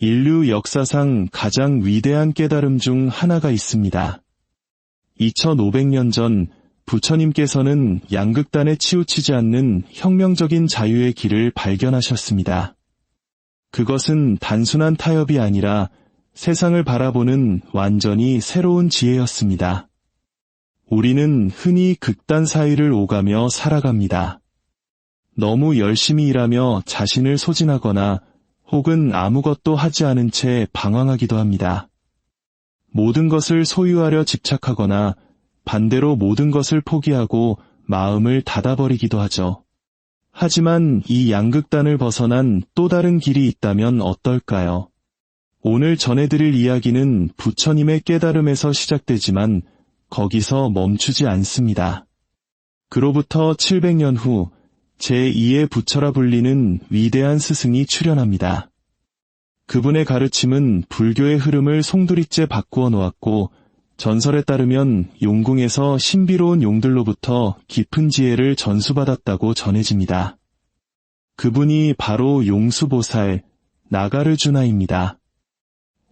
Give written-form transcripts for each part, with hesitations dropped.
인류 역사상 가장 위대한 깨달음 중 하나가 있습니다. 2500년 전 부처님께서는 양극단에 치우치지 않는 혁명적인 자유의 길을 발견하셨습니다. 그것은 단순한 타협이 아니라 세상을 바라보는 완전히 새로운 지혜였습니다. 우리는 흔히 극단 사이를 오가며 살아갑니다. 너무 열심히 일하며 자신을 소진하거나 혹은 아무것도 하지 않은 채 방황하기도 합니다. 모든 것을 소유하려 집착하거나 반대로 모든 것을 포기하고 마음을 닫아버리기도 하죠. 하지만 이 양극단을 벗어난 또 다른 길이 있다면 어떨까요? 오늘 전해드릴 이야기는 부처님의 깨달음에서 시작되지만 거기서 멈추지 않습니다. 그로부터 700년 후 제2의 부처라 불리는 위대한 스승이 출현합니다. 그분의 가르침은 불교의 흐름을 송두리째 바꾸어 놓았고 전설에 따르면 용궁에서 신비로운 용들로부터 깊은 지혜를 전수받았다고 전해집니다. 그분이 바로 용수보살 나가르주나입니다.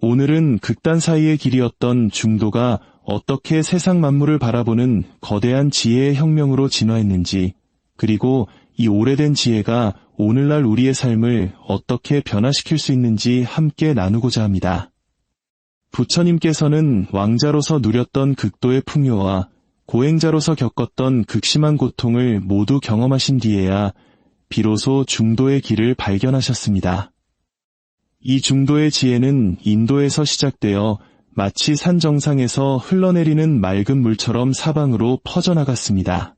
오늘은 극단 사이의 길이었던 중도가 어떻게 세상 만물을 바라보는 거대한 지혜의 혁명으로 진화했는지, 그리고 이 오래된 지혜가 오늘날 우리의 삶을 어떻게 변화시킬 수 있는지 함께 나누고자 합니다. 부처님께서는 왕자로서 누렸던 극도의 풍요와 고행자로서 겪었던 극심한 고통을 모두 경험하신 뒤에야 비로소 중도의 길을 발견하셨습니다. 이 중도의 지혜는 인도에서 시작되어 마치 산 정상에서 흘러내리는 맑은 물처럼 사방으로 퍼져나갔습니다.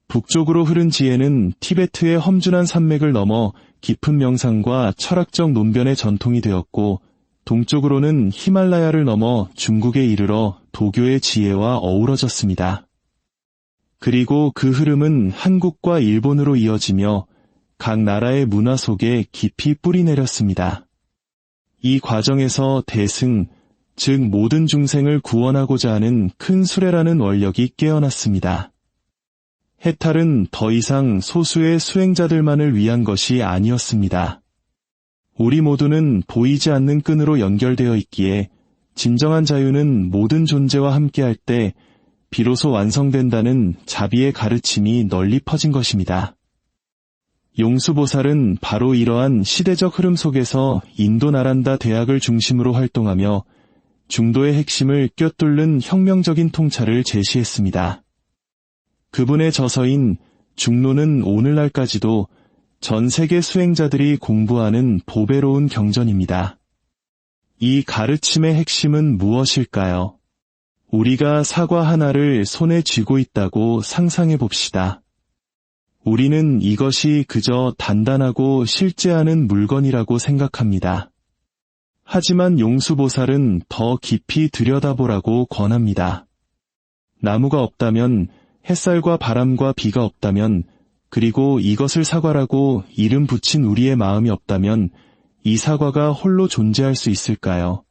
북쪽으로 흐른 지혜는 티베트의 험준한 산맥을 넘어 깊은 명상과 철학적 논변의 전통이 되었고, 동쪽으로는 히말라야를 넘어 중국에 이르러 도교의 지혜와 어우러졌습니다. 그리고 그 흐름은 한국과 일본으로 이어지며 각 나라의 문화 속에 깊이 뿌리내렸습니다. 이 과정에서 대승, 즉 모든 중생을 구원하고자 하는 큰 수레라는 원력이 깨어났습니다. 해탈은 더 이상 소수의 수행자들만을 위한 것이 아니었습니다. 우리 모두는 보이지 않는 끈으로 연결되어 있기에 진정한 자유는 모든 존재와 함께할 때 비로소 완성된다는 자비의 가르침이 널리 퍼진 것입니다. 용수보살은 바로 이러한 시대적 흐름 속에서 인도 나란다 대학을 중심으로 활동하며 중도의 핵심을 꿰뚫는 혁명적인 통찰을 제시했습니다. 그분의 저서인 중로는 오늘날까지도 전 세계 수행자들이 공부하는 보배로운 경전입니다. 이 가르침의 핵심은 무엇일까요? 우리가 사과 하나를 손에 쥐고 있다고 상상해 봅시다. 우리는 이것이 그저 단단하고 실제하는 물건이라고 생각합니다. 하지만 용수보살은 더 깊이 들여다보라고 권합니다. 나무가 없다면, 햇살과 바람과 비가 없다면, 그리고 이것을 사과라고 이름 붙인 우리의 마음이 없다면 이 사과가 홀로 존재할 수 있을까요?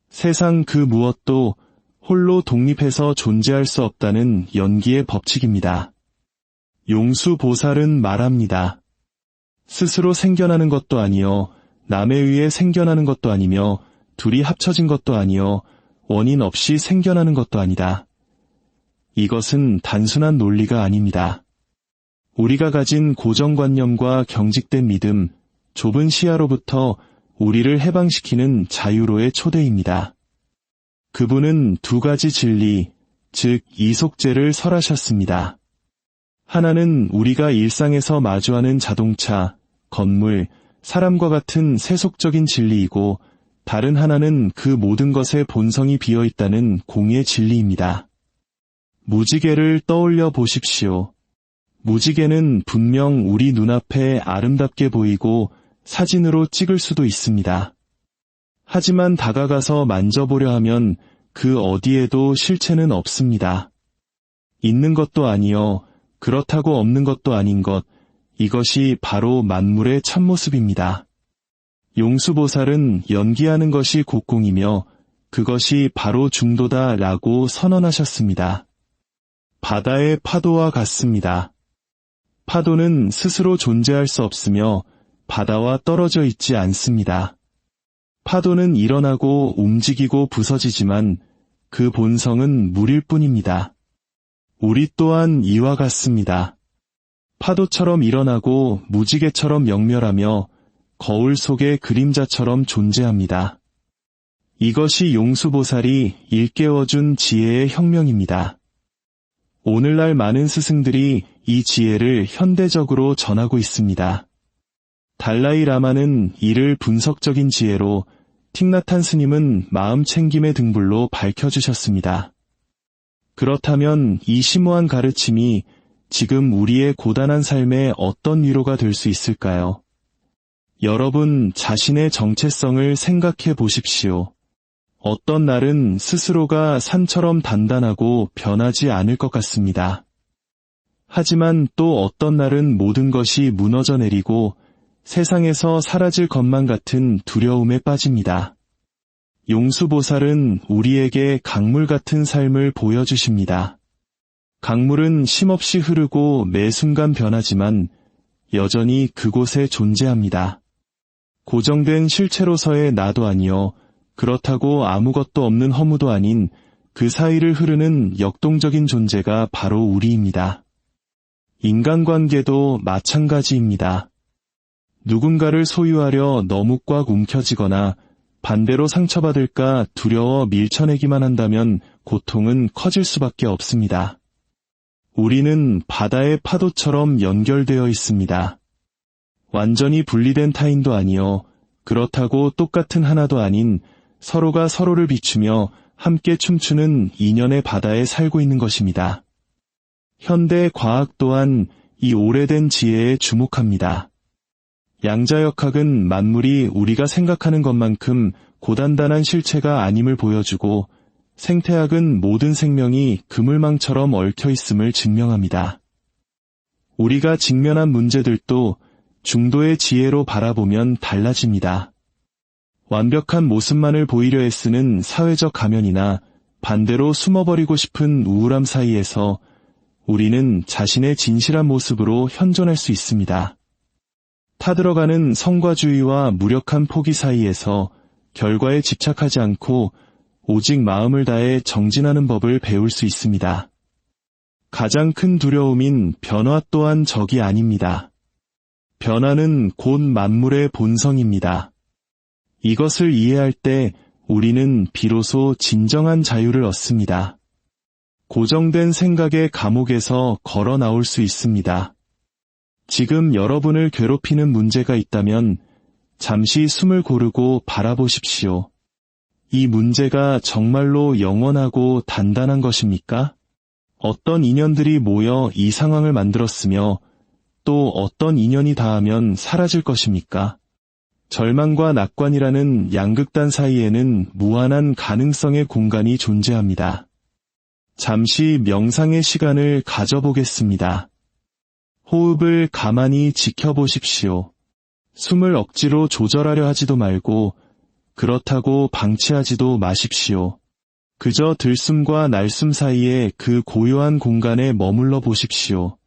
세상 그 무엇도 홀로 독립해서 존재할 수 없다는 연기의 법칙입니다. 용수보살은 말합니다. 스스로 생겨나는 것도 아니요, 남에 의해 생겨나는 것도 아니며 둘이 합쳐진 것도 아니요, 원인 없이 생겨나는 것도 아니다. 이것은 단순한 논리가 아닙니다. 우리가 가진 고정관념과 경직된 믿음, 좁은 시야로부터 우리를 해방시키는 자유로의 초대입니다. 그분은 두 가지 진리, 즉 이속죄를 설하셨습니다. 하나는 우리가 일상에서 마주하는 자동차, 건물, 사람과 같은 세속적인 진리이고, 다른 하나는 그 모든 것의 본성이 비어있다는 공의 진리입니다. 무지개를 떠올려 보십시오. 무지개는 분명 우리 눈앞에 아름답게 보이고 사진으로 찍을 수도 있습니다. 하지만 다가가서 만져보려 하면 그 어디에도 실체는 없습니다. 있는 것도 아니요, 그렇다고 없는 것도 아닌 것, 이것이 바로 만물의 참모습입니다. 용수보살은 연기하는 것이 곡공이며 그것이 바로 중도다라고 선언하셨습니다. 바다의 파도와 같습니다. 파도는 스스로 존재할 수 없으며 바다와 떨어져 있지 않습니다. 파도는 일어나고 움직이고 부서지지만 그 본성은 물일 뿐입니다. 우리 또한 이와 같습니다. 파도처럼 일어나고 무지개처럼 명멸하며 거울 속의 그림자처럼 존재합니다. 이것이 용수보살이 일깨워준 지혜의 혁명입니다. 오늘날 많은 스승들이 이 지혜를 현대적으로 전하고 있습니다. 달라이 라마는 이를 분석적인 지혜로, 틱나탄 스님은 마음 챙김의 등불로 밝혀주셨습니다. 그렇다면 이 심오한 가르침이 지금 우리의 고단한 삶에 어떤 위로가 될 수 있을까요? 여러분 자신의 정체성을 생각해 보십시오. 어떤 날은 스스로가 산처럼 단단하고 변하지 않을 것 같습니다. 하지만 또 어떤 날은 모든 것이 무너져 내리고 세상에서 사라질 것만 같은 두려움에 빠집니다. 용수보살은 우리에게 강물 같은 삶을 보여주십니다. 강물은 쉼없이 흐르고 매 순간 변하지만 여전히 그곳에 존재합니다. 고정된 실체로서의 나도 아니요, 그렇다고 아무것도 없는 허무도 아닌 그 사이를 흐르는 역동적인 존재가 바로 우리입니다. 인간관계도 마찬가지입니다. 누군가를 소유하려 너무 꽉 움켜쥐거나 반대로 상처받을까 두려워 밀쳐내기만 한다면 고통은 커질 수밖에 없습니다. 우리는 바다의 파도처럼 연결되어 있습니다. 완전히 분리된 타인도 아니요, 그렇다고 똑같은 하나도 아닌 서로가 서로를 비추며 함께 춤추는 인연의 바다에 살고 있는 것입니다. 현대 과학 또한 이 오래된 지혜에 주목합니다. 양자역학은 만물이 우리가 생각하는 것만큼 고단단한 실체가 아님을 보여주고, 생태학은 모든 생명이 그물망처럼 얽혀 있음을 증명합니다. 우리가 직면한 문제들도 중도의 지혜로 바라보면 달라집니다. 완벽한 모습만을 보이려 애쓰는 사회적 가면이나 반대로 숨어버리고 싶은 우울함 사이에서 우리는 자신의 진실한 모습으로 현존할 수 있습니다. 타들어가는 성과주의와 무력한 포기 사이에서 결과에 집착하지 않고 오직 마음을 다해 정진하는 법을 배울 수 있습니다. 가장 큰 두려움인 변화 또한 적이 아닙니다. 변화는 곧 만물의 본성입니다. 이것을 이해할 때 우리는 비로소 진정한 자유를 얻습니다. 고정된 생각의 감옥에서 걸어 나올 수 있습니다. 지금 여러분을 괴롭히는 문제가 있다면 잠시 숨을 고르고 바라보십시오. 이 문제가 정말로 영원하고 단단한 것입니까? 어떤 인연들이 모여 이 상황을 만들었으며 또 어떤 인연이 닿으면 사라질 것입니까? 절망과 낙관이라는 양극단 사이에는 무한한 가능성의 공간이 존재합니다. 잠시 명상의 시간을 가져보겠습니다. 호흡을 가만히 지켜보십시오. 숨을 억지로 조절하려 하지도 말고 그렇다고 방치하지도 마십시오. 그저 들숨과 날숨 사이에 그 고요한 공간에 머물러 보십시오.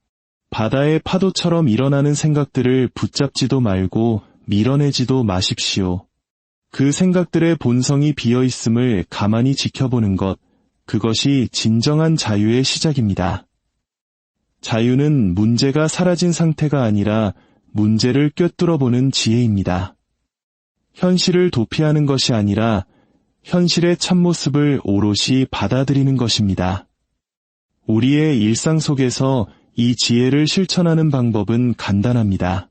바다의 파도처럼 일어나는 생각들을 붙잡지도 말고 밀어내지도 마십시오. 그 생각들의 본성이 비어있음을 가만히 지켜보는 것, 그것이 진정한 자유의 시작입니다. 자유는 문제가 사라진 상태가 아니라 문제를 꿰뚫어보는 지혜입니다. 현실을 도피하는 것이 아니라 현실의 참모습을 오롯이 받아들이는 것입니다. 우리의 일상 속에서 이 지혜를 실천하는 방법은 간단합니다.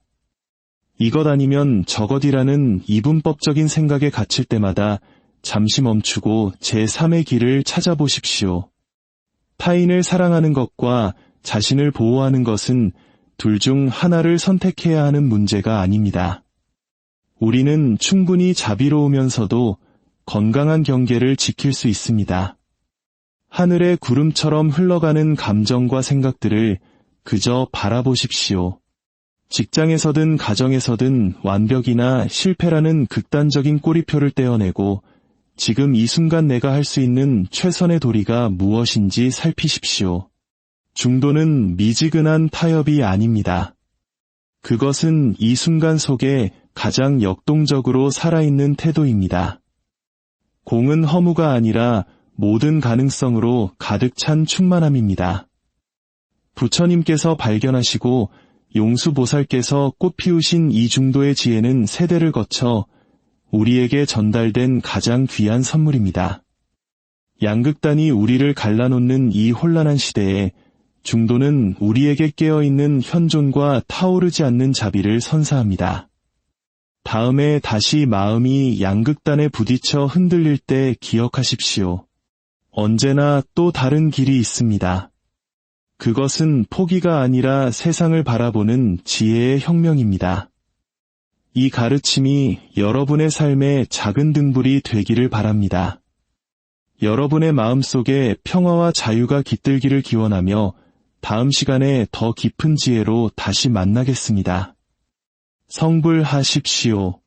이것 아니면 저것이라는 이분법적인 생각에 갇힐 때마다 잠시 멈추고 제3의 길을 찾아보십시오. 타인을 사랑하는 것과 자신을 보호하는 것은 둘 중 하나를 선택해야 하는 문제가 아닙니다. 우리는 충분히 자비로우면서도 건강한 경계를 지킬 수 있습니다. 하늘의 구름처럼 흘러가는 감정과 생각들을 그저 바라보십시오. 직장에서든 가정에서든 완벽이나 실패라는 극단적인 꼬리표를 떼어내고 지금 이 순간 내가 할 수 있는 최선의 도리가 무엇인지 살피십시오. 중도는 미지근한 타협이 아닙니다. 그것은 이 순간 속에 가장 역동적으로 살아있는 태도입니다. 공은 허무가 아니라 모든 가능성으로 가득 찬 충만함입니다. 부처님께서 발견하시고 용수보살께서 꽃피우신 이 중도의 지혜는 세대를 거쳐 우리에게 전달된 가장 귀한 선물입니다. 양극단이 우리를 갈라놓는 이 혼란한 시대에 중도는 우리에게 깨어있는 현존과 타오르지 않는 자비를 선사합니다. 다음에 다시 마음이 양극단에 부딪혀 흔들릴 때 기억하십시오. 언제나 또 다른 길이 있습니다. 그것은 포기가 아니라 세상을 바라보는 지혜의 혁명입니다. 이 가르침이 여러분의 삶의 작은 등불이 되기를 바랍니다. 여러분의 마음속에 평화와 자유가 깃들기를 기원하며 다음 시간에 더 깊은 지혜로 다시 만나겠습니다. 성불하십시오.